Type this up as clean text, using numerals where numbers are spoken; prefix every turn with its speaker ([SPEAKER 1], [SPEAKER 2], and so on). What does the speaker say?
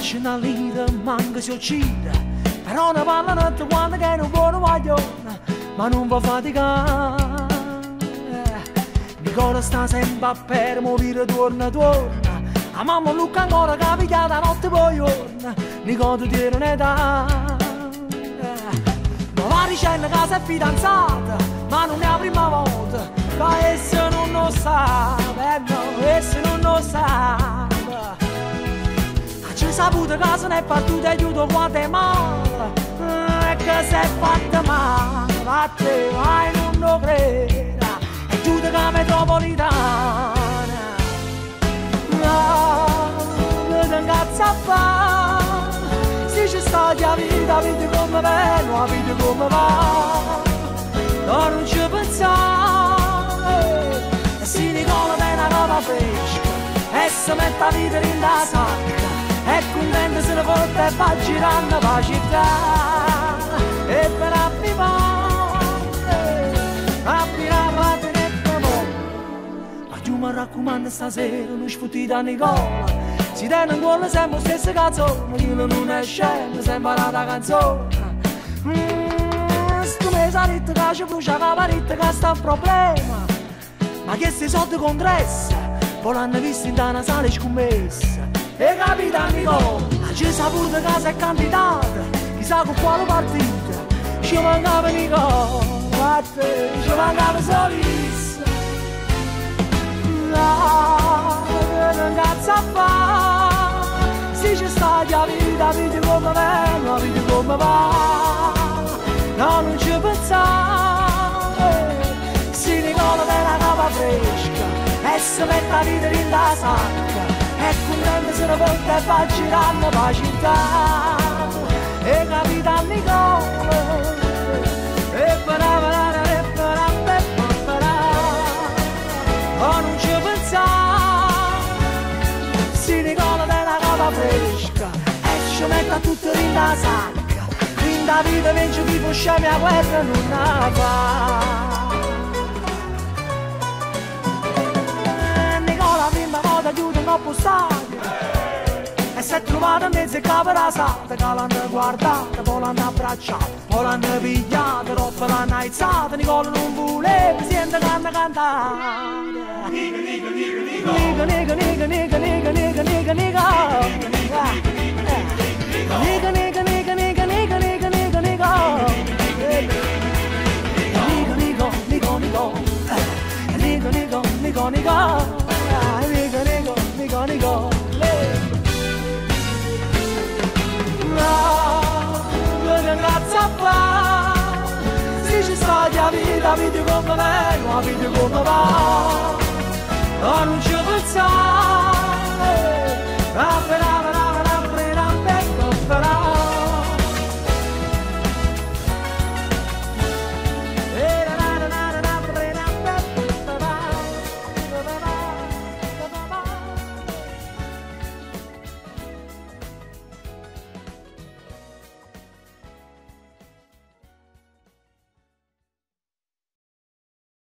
[SPEAKER 1] nasce una lira, manca si uccide, però ne parlano tutti quanti che non vuole guaglione, ma non va faticare. Nicola sta sempre a per morire torna. A mamma Luca ancora capicata notte poi giorno, Nicola tiene un'età. Ma va dicendo che sei fidanzata, ma non è la prima volta, che essa non lo sa, no, essa non lo sa. Ci saputo che se ne è battuta e aiuto quanto è male, e che si è fatta male, a te mai non lo creda, è giuta che metropolitana. Che te incazza a fare, se ci sta la vita, vedi come va, la vita come va, non ci pensare, e si Nicola te una capa fresca, e si mette la vita in da sacca, e contento se ne porta e va girando la città, e per appivare nel amore. Ma io mi raccomando stasera non sfuttite a Nicola, si tiene in cuore sempre la stessa canzone, io non è scemo, si è imparata la canzone. Sto mese ha detto che ci brucia la parete che sta un problema, ma che si soldi contressa, poi l'hanno visto in una sala scommessa. E capita Nicola, ci saputo che sei candidata, chissà con quale partita, ci mancava Nicola, a te ci mancava solista. Che non cazzo a fare, se ci sta la vita, vedi come va, vedi come va, no non ci pensare, se Nicola te la capa fresca, e si mette la vita in la sacca, e contento se ne porta e va girando la città, e capita Nicola, e oh non ci pensare, si Nicola te la capa fresca, e ci mette tutto in la sacca, in da vita vince chi può scemi a guerra non la fa. Nicola prima volta chiude troppo stadio, e si è trovato in mezzo a capo rasata, che l'hanno guardata, poi l'hanno abbracciata, poi l'hanno pigliata, troppo l'hanno aizzata, Nicola non voleva, sente che hanno cantato. Niga, niga, niga, niga, niga, niga, niga, niga, niga, niga, niga, niga, niga, niga, niga, niga, niga, niga, niga, nigo, nigo, nigo, nigo, nigo, nigo, nigo, nigo, nigo, nigo, nigo, che cazzo a fare, se ci sta la vita, vedi come va, vedi come va.